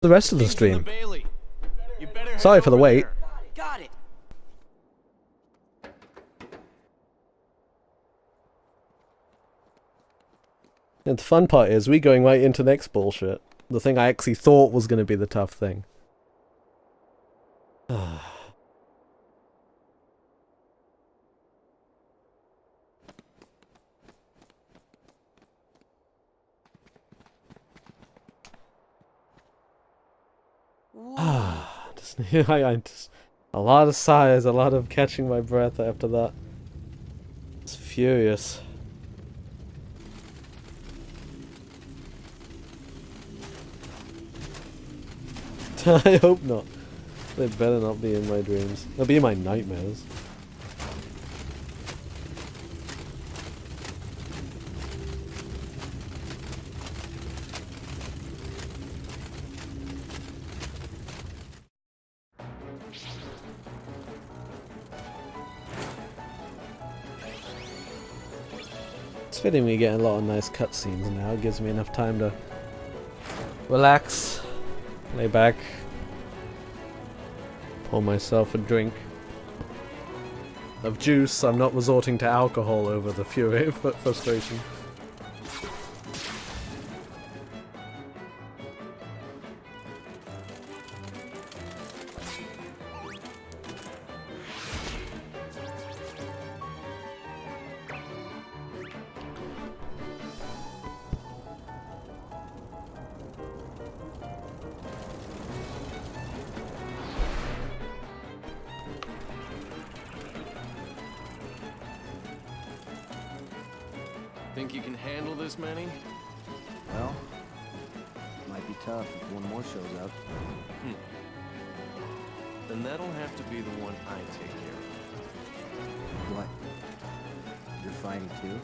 The rest of the stream. Sorry for the wait. Got it. And the fun part is we going right into next bullshit. The thing I actually thought was going to be the tough thing. just a lot of sighs, a lot of catching my breath after that. It's furious. I hope not. They better not be in my dreams. They'll be in my nightmares. It's fitting we get a lot of nice cutscenes now. It gives me enough time to relax, lay back, pour myself a drink of juice. I'm not resorting to alcohol over the fury of frustration. Think you can handle this many? Well, might be tough if one more shows up. Then that'll have to be the one I take care of. What? You're fighting too?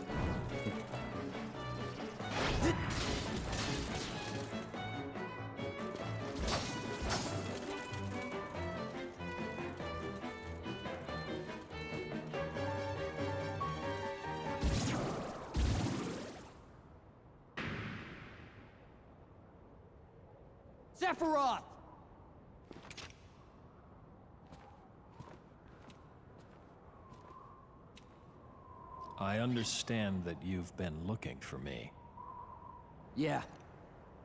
Sephiroth! I understand that you've been looking for me. Yeah.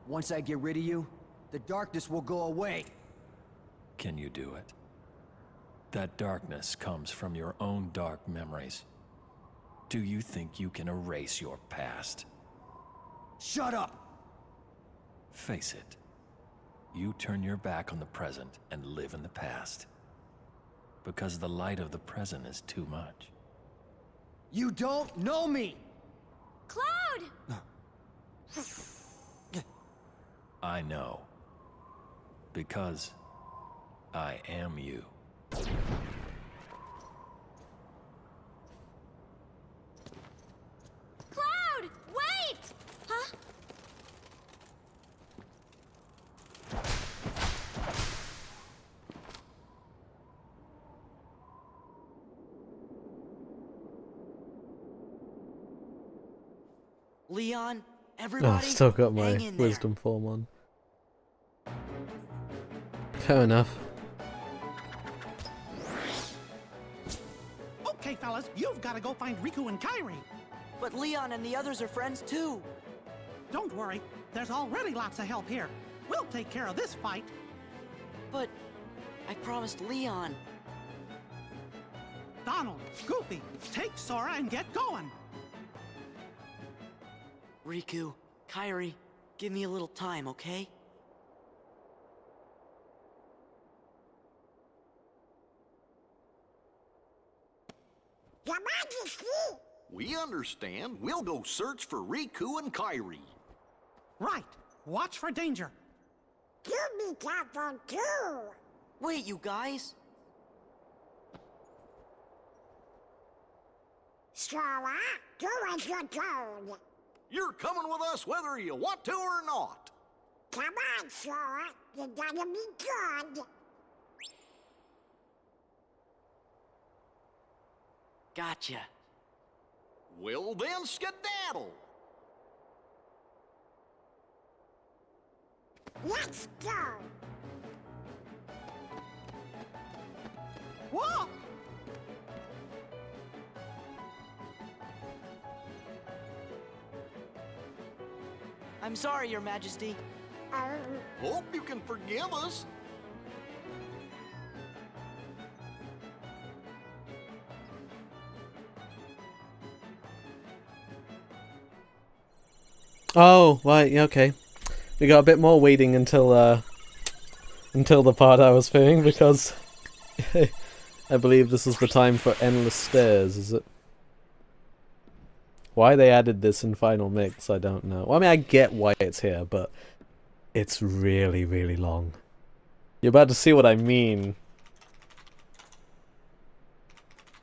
Once I get rid of you, the darkness will go away. Can you do it? That darkness comes from your own dark memories. Do you think you can erase your past? Shut up! Face it. You turn your back on the present and live in the past. Because the light of the present is too much. You don't know me! Cloud! I know. Because I am you. Cloud! Wait! Huh? Leon, Oh, everybody, I've still got my hang in there. wisdom form on. Fair enough. Okay, fellas, you've got to go find Riku and Kairi. But Leon and the others are friends too. Don't worry, there's already lots of help here. We'll take care of this fight. But I promised Leon. Donald, Goofy, take Sora and get going. Riku, Kairi, give me a little time, okay? Your Majesty! We understand. We'll go search for Riku and Kairi. Right, watch for danger. You be careful too! Wait, you guys. Sora, do as you're told. You're coming with us whether you want to or not. Come on, Sora, you gotta be good. Gotcha. Well then, skedaddle. Let's go. Whoa! I'm sorry, Your Majesty. Hope you can forgive us. Oh, right, yeah, okay. We got a bit more waiting until the part I was playing, because I believe this is the time for endless stairs, is it? Why they added this in Final Mix, I don't know. Well, I mean, I get why it's here, but it's really, really long. You're about to see what I mean.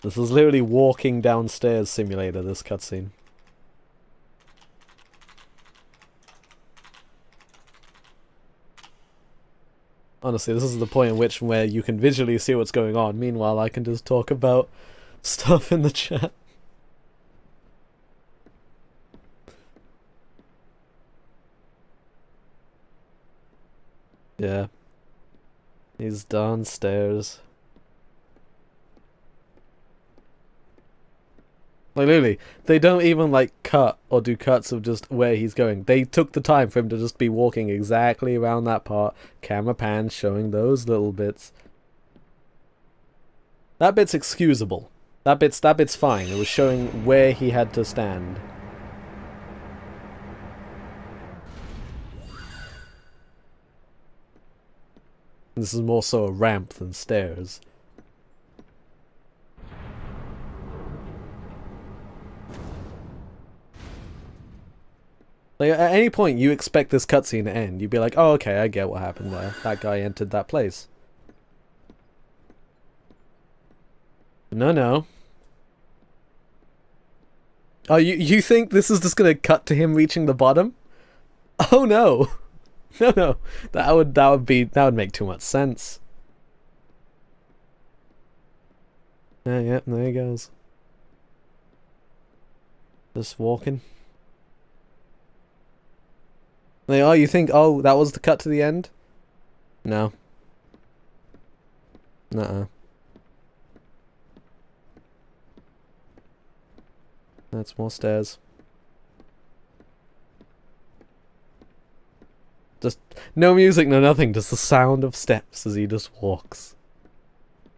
This is literally walking downstairs simulator, this cutscene. Honestly, this is the point in which where you can visually see what's going on. Meanwhile, I can just talk about stuff in the chat. Yeah. He's downstairs. Like, literally, they don't even, like, cut or do cuts of just where he's going. They took the time for him to just be walking exactly around that part. Camera pans showing those little bits. That bit's excusable. That bit's fine. It was showing where he had to stand. This is more so a ramp than stairs. Like, at any point you expect this cutscene to end, you'd be like, oh, okay, I get what happened there. That guy entered that place. No, no. Oh, you think this is just gonna cut to him reaching the bottom? Oh no. No, no. That would make too much sense. Yep, there he goes. Just walking. Like, oh, you think, oh, that was the cut to the end? No. Nuh-uh. That's more stairs. Just no music, no nothing, just the sound of steps as he just walks.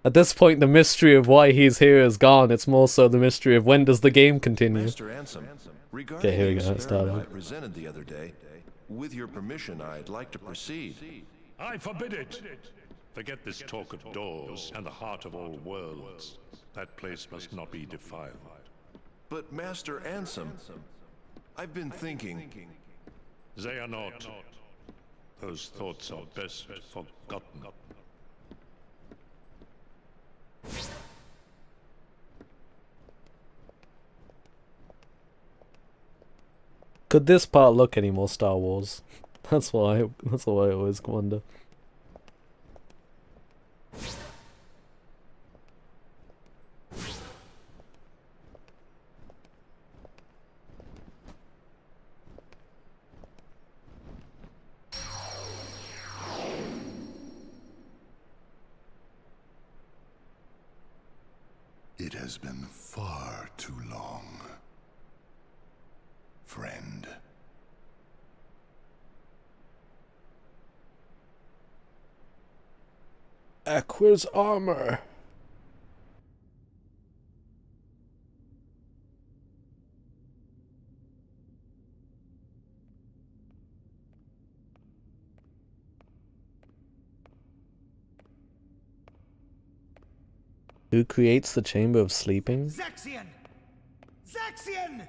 At this point, the mystery of why he's here is gone. It's more so the mystery of when does the game continue. Master Ansem, regarding Okay, here we the go. Let's start experiment off. I presented the other day, with your permission, I'd like to proceed. I forbid it! Forget this talk of doors and the heart of all worlds. That place must not be defiled. But Master Ansem, I've been thinking... They are not. Those thoughts are best forgotten. Could this part look any more Star Wars? That's what I always wonder. It has been far too long, friend. Aqua's armor. Who creates the Chamber of Sleeping? Zexion! Zexion!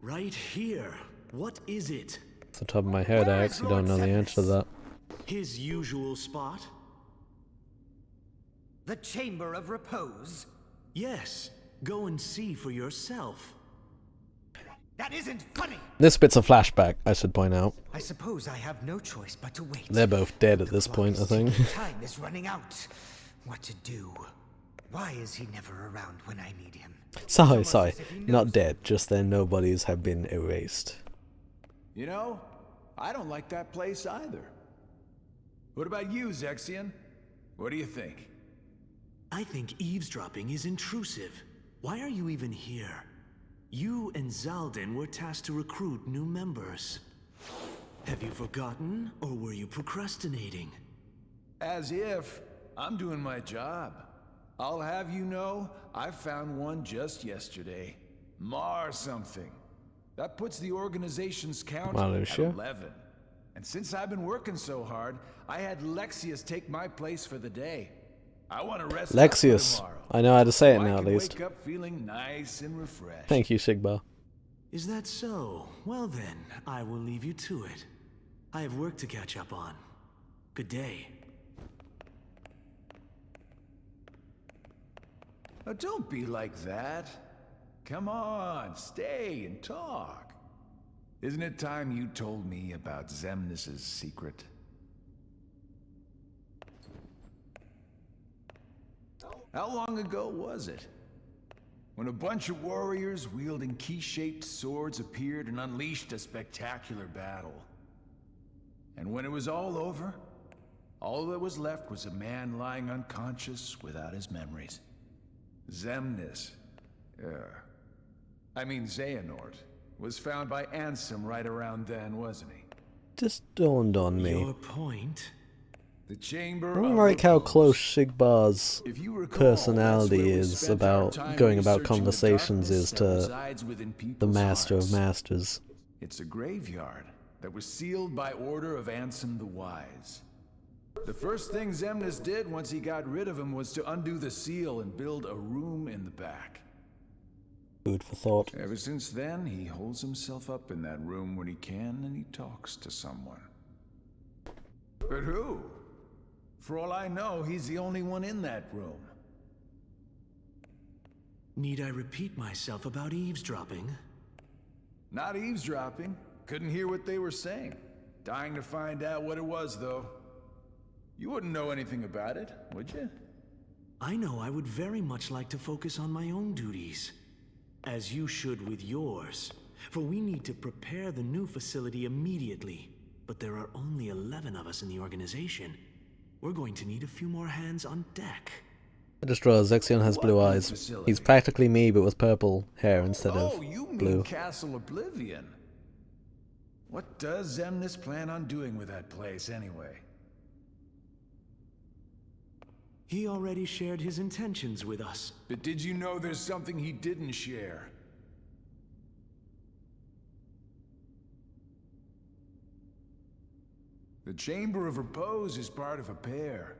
Right here. What is it? Off the top of my head, I actually don't know the answer to that. His usual spot? The Chamber of Repose? Yes. Go and see for yourself. That isn't funny! This bit's a flashback, I should point out. I suppose I have no choice but to wait. They're both dead at this point, I think. Time is running out. What to do? Why is he never around when I need him? Sorry, not dead, just their nobodies have been erased. You know, I don't like that place either. What about you, Zexion? What do you think? I think eavesdropping is intrusive. Why are you even here? You and Zaldin were tasked to recruit new members. Have you forgotten, or were you procrastinating? As if. I'm doing my job. I'll have you know, I found one just yesterday. Mar something. That puts the organization's count at 11. And since I've been working so hard, I had Lexius take my place for the day. I want to rest Lexius. I know how to say it now, at least. Wake up feeling nice and refreshed. Thank you, Sigbar. Is that so? Well then, I will leave you to it. I have work to catch up on. Good day. Oh, don't be like that. Come on, stay and talk. Isn't it time you told me about Xemnas' secret? How long ago was it? When a bunch of warriors wielding key-shaped swords appeared and unleashed a spectacular battle. And when it was all over, all that was left was a man lying unconscious without his memories. Xemnas, Xehanort, was found by Ansem right around then, wasn't he? Just dawned on me. Your point? The chamber. I don't like how close Sigbar's personality is about going about conversations is to the Master of Masters. It's a graveyard that was sealed by order of Ansem the Wise. The first thing Xemnas did once he got rid of him was to undo the seal and build a room in the back. Food for thought. Ever since then, he holds himself up in that room when he can and he talks to someone. But who? For all I know, he's the only one in that room. Need I repeat myself about eavesdropping? Not eavesdropping. Couldn't hear what they were saying. Dying to find out what it was, though. You wouldn't know anything about it, would you? I know I would very much like to focus on my own duties. As you should with yours. For we need to prepare the new facility immediately. But there are only 11 of us in the organization. We're going to need a few more hands on deck. I just realized Zexion has blue eyes. Facility? He's practically me, but with purple hair instead of Oh, you mean blue. Castle Oblivion. What does Xemnas plan on doing with that place, anyway? He already shared his intentions with us. But did you know there's something he didn't share? The Chamber of Repose is part of a pair.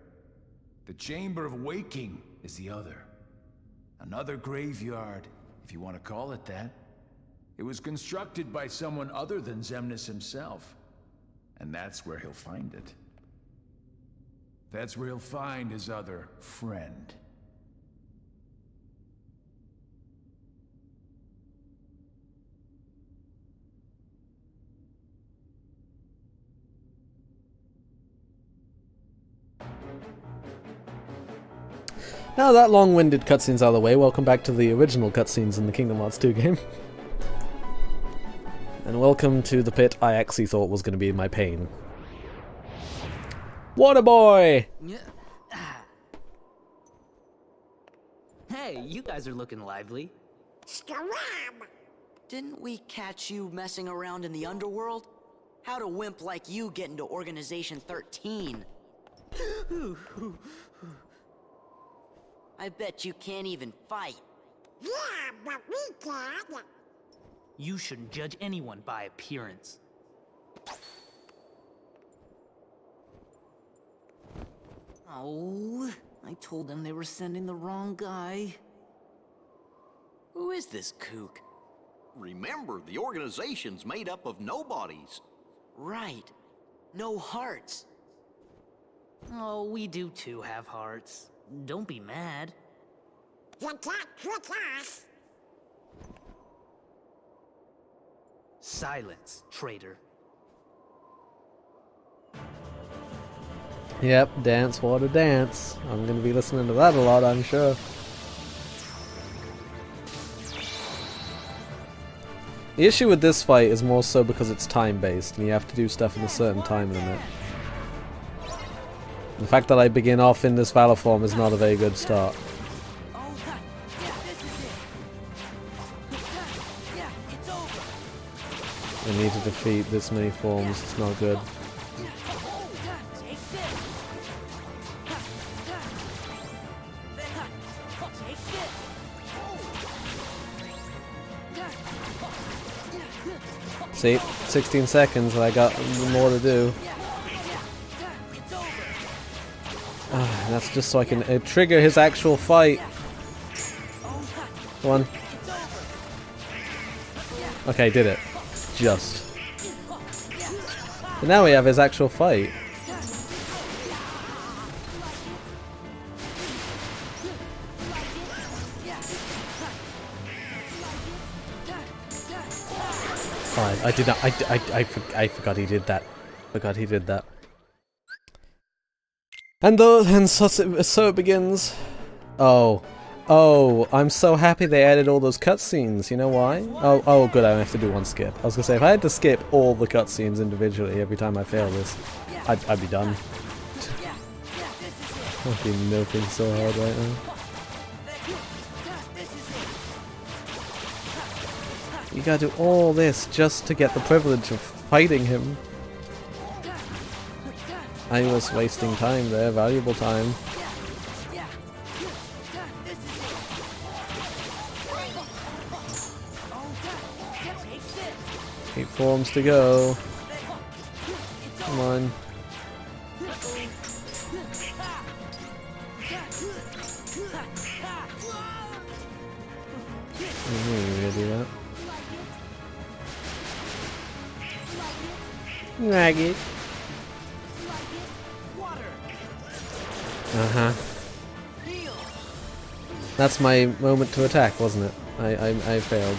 The Chamber of Waking is the other. Another graveyard, if you want to call it that. It was constructed by someone other than Xemnas himself. And that's where he'll find it. That's where he'll find his other friend. Now that long-winded cutscene's out of the way, welcome back to the original cutscenes in the Kingdom Hearts 2 game. And welcome to the pit I actually thought was going to be my pain. Water boy! Hey, you guys are looking lively. Didn't we catch you messing around in the underworld? How'd a wimp like you get into Organization 13? I bet you can't even fight. Yeah, but we can. You shouldn't judge anyone by appearance. Oh, I told them they were sending the wrong guy. Who is this kook? Remember, the organization's made up of nobodies. Right. No hearts. Oh, we do too have hearts. Don't be mad. You can't trick us. Silence, traitor. Yep, dance, water, dance. I'm gonna be listening to that a lot, I'm sure. The issue with this fight is more so because it's time-based, and you have to do stuff in a certain time limit. The fact that I begin off in this Valor form is not a very good start. I need to defeat this many forms, it's not good. See, 16 seconds and I got more to do. And that's just so I can trigger his actual fight. Come on. Okay, did it. Just. But now we have his actual fight. Oh, I did not. I forgot he did that. Forgot he did that. And so it begins. Oh, I'm so happy they added all those cutscenes. You know why? Oh, good. I don't have to do one skip. I was gonna say if I had to skip all the cutscenes individually every time I fail this, I'd be done. I'd be milking so hard right now. You gotta do all this just to get the privilege of fighting him. I was wasting time there, valuable time. 8 forms to go. Come on. I knew you were gonna do that. Ragged. Uh-huh. That's my moment to attack, wasn't it? I failed.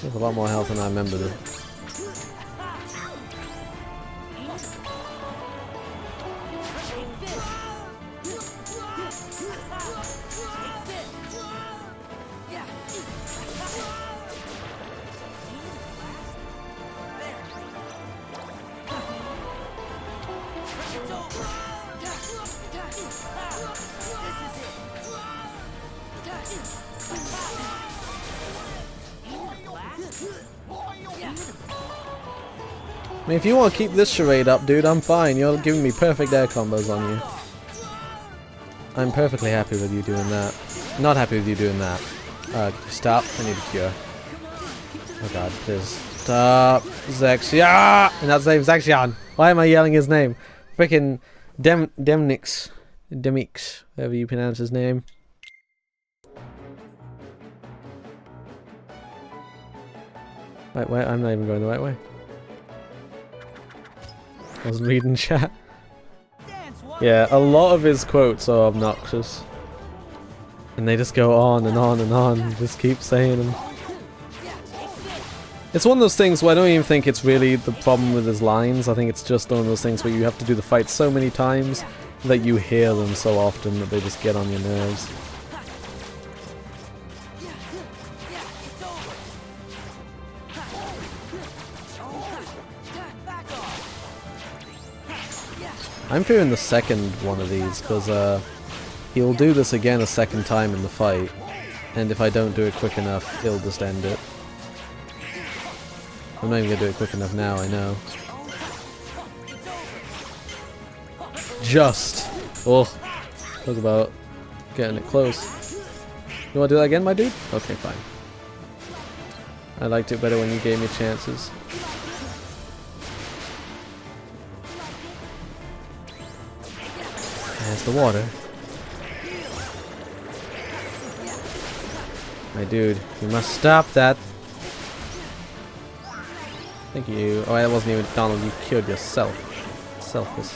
There's a lot more health than I remembered it. I mean, if you want to keep this charade up, dude, I'm fine. You're giving me perfect air combos on you. I'm perfectly happy with you doing that. Not happy with you doing that. Stop. I need a cure. Oh god, please. Stop. Zexion! And that's name Zexion. Why am I yelling his name? Freaking Demnix. Demix. Whatever you pronounce his name. Wait, I'm not even going the right way. I was reading chat. Yeah, a lot of his quotes are obnoxious. And they just go on and on and on, just keep saying them. It's one of those things where I don't even think it's really the problem with his lines. I think it's just one of those things where you have to do the fight so many times that you hear them so often that they just get on your nerves. I'm fearing the second one of these, because he'll do this again a second time in the fight, and if I don't do it quick enough, he'll just end it. I'm not even going to do it quick enough now, I know. Just! Oh, talk about getting it close. You want to do that again, my dude? Okay, fine. I liked it better when you gave me chances. There's the water. My dude, you must stop that. Thank you. Oh, that wasn't even Donald, you killed yourself. Selfish.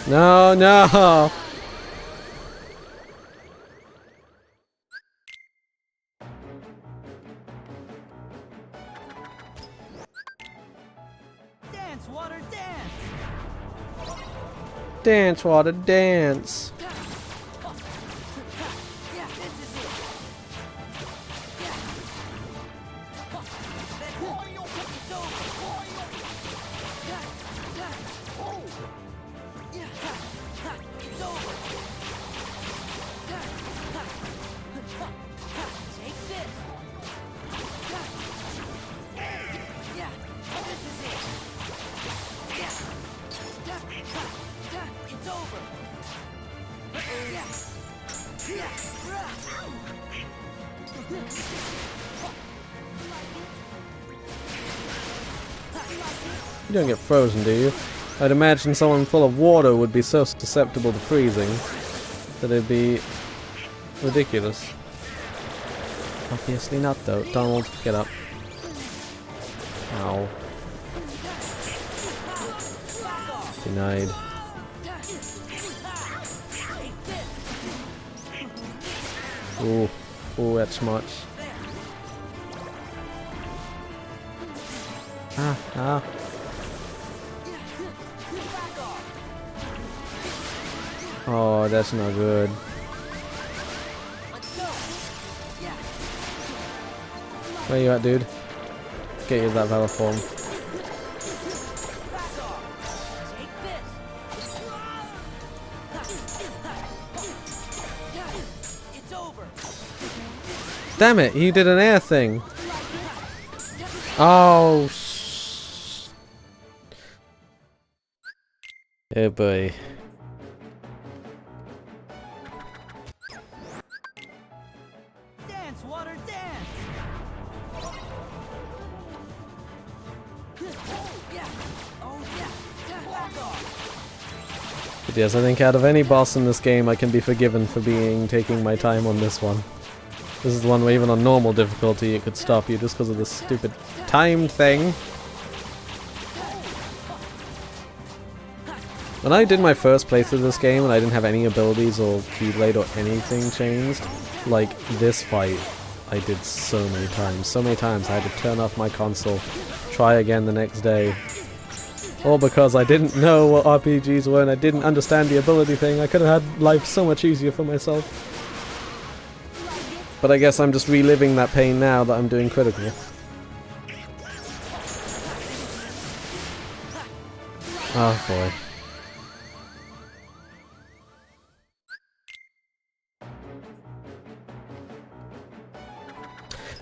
No, no! Dance, water, dance! Dance, water, dance! You don't get frozen, do you? I'd imagine someone full of water would be so susceptible to freezing that it'd be ridiculous. Obviously not, though. Donald, get up. Ow. Denied. Ooh. Ooh, that's much. Ah, ah. Oh, that's not good. Where you at, dude? Get you that power form. Damn it, he did an air thing. Oh, oh boy. Dance, water, dance! But yes, I think out of any boss in this game, I can be forgiven for taking my time on this one. This is the one where even on normal difficulty it could stop you just because of this stupid timed thing. When I did my first playthrough of this game and I didn't have any abilities or keyblade or anything changed, like this fight I did so many times. So many times I had to turn off my console, try again the next day. All because I didn't know what RPGs were and I didn't understand the ability thing. I could have had life so much easier for myself. But I guess I'm just reliving that pain now that I'm doing Critical. Oh boy.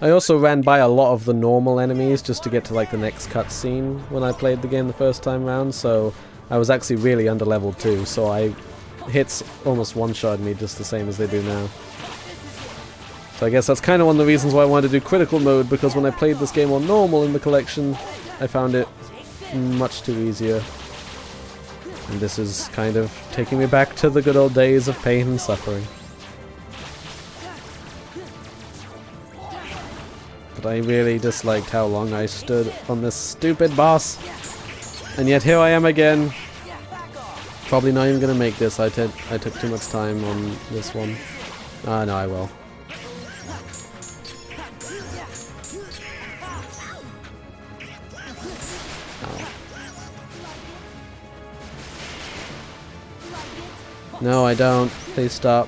I also ran by a lot of the normal enemies just to get to like the next cutscene when I played the game the first time round, so I was actually really under-leveled too, so hits almost one-shot me just the same as they do now. So I guess that's kind of one of the reasons why I wanted to do Critical mode, because when I played this game on normal in the collection, I found it much too easier. And this is kind of taking me back to the good old days of pain and suffering. But I really disliked how long I stood on this stupid boss. And yet here I am again. Probably not even gonna make this. I took too much time on this one. Ah, no, I will. No, I don't. Please stop.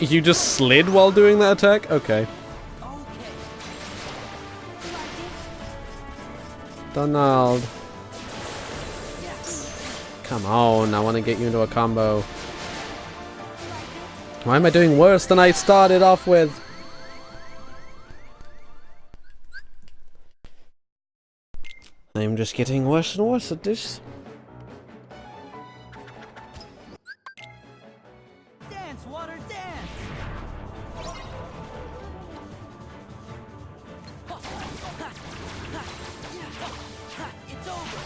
You just slid while doing that attack? Okay. Donald. Come on, I want to get you into a combo. Why am I doing worse than I started off with? I'm just getting worse and worse at this. Dance, water, dance! It's over!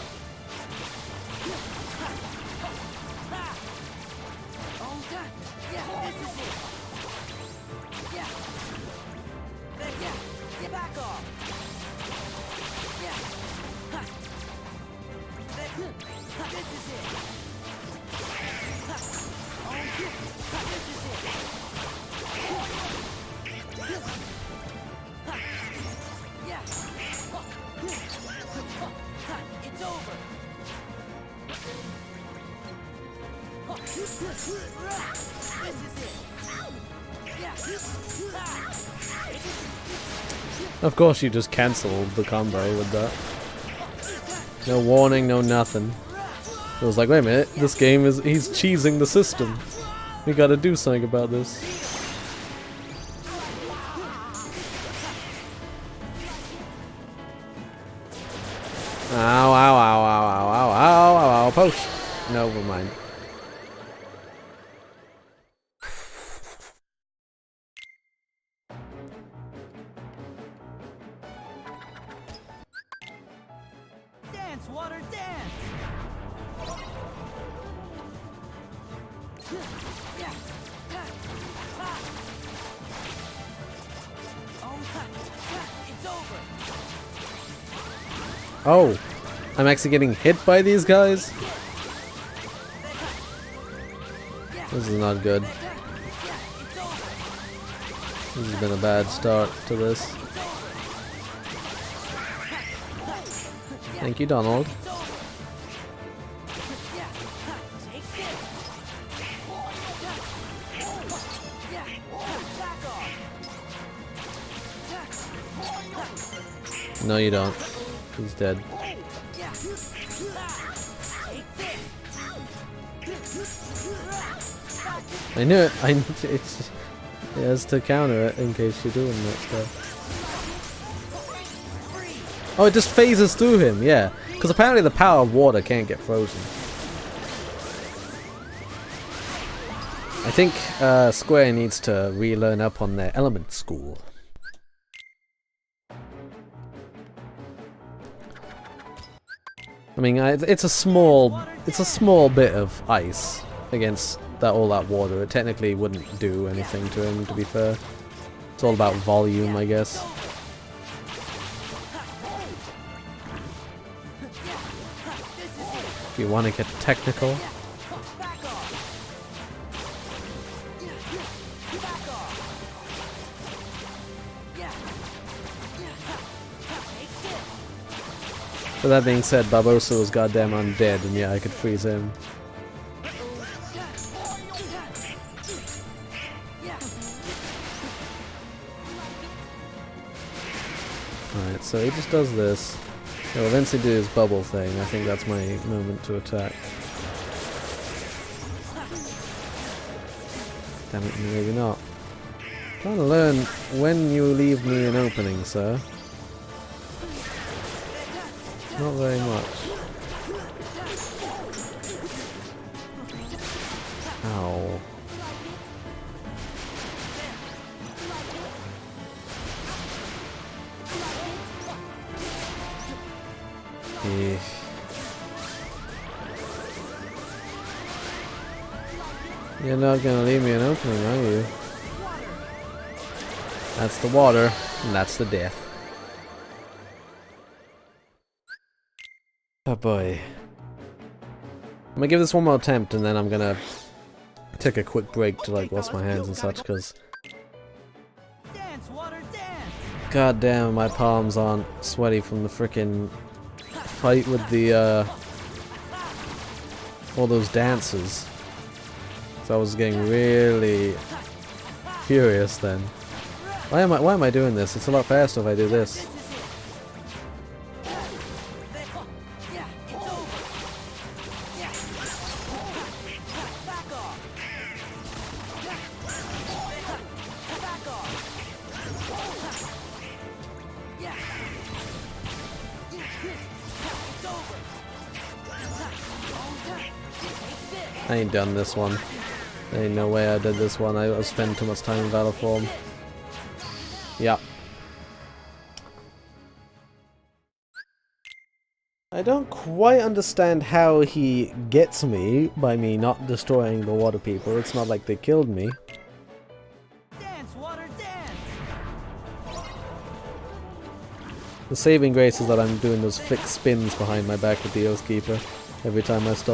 Of course you just cancelled the combo with that. No warning, no nothing. It was like, wait a minute, this game is... he's cheesing the system. We gotta do something about this. Ow, ow, ow, ow, ow, ow, ow, ow, ow, post! No, never mind. Dance, water, dance! It's over. Oh, I'm actually getting hit by these guys? This is not good. This has been a bad start to this. Thank you, Donald. No, you don't. He's dead. I knew it. It's it has to counter it in case you're doing that stuff. Oh, it just phases through him. Yeah, because apparently the power of water can't get frozen. I think Square needs to relearn up on their element school. I mean, it's a small bit of ice against all that water. It technically wouldn't do anything to him, to be fair. It's all about volume, I guess. If you want to get technical. But that being said, Barbosa was goddamn undead, and yeah, I could freeze him. Alright, so he just does this. He'll eventually do his bubble thing. I think that's my moment to attack. Damn it, maybe not. I'm trying to learn when you leave me an opening, sir. Not very much. Ow. You're not gonna leave me an opening, are you? That's the water, and that's the death. Oh boy. I'm gonna give this one more attempt, and then I'm gonna take a quick break to like wash my hands and such, because god damn, my palms aren't sweaty from the frickin' fight with the all those dancers. So I was getting really furious then. Why am I doing this? It's a lot faster if I do this. I ain't done this one. There ain't no way I did this one. I spent too much time in battle form. Yep. I don't quite understand how he gets me by me not destroying the water people. It's not like they killed me. Dance, water, dance. The saving grace is that I'm doing those flick spins behind my back with the Oathkeeper every time I stop.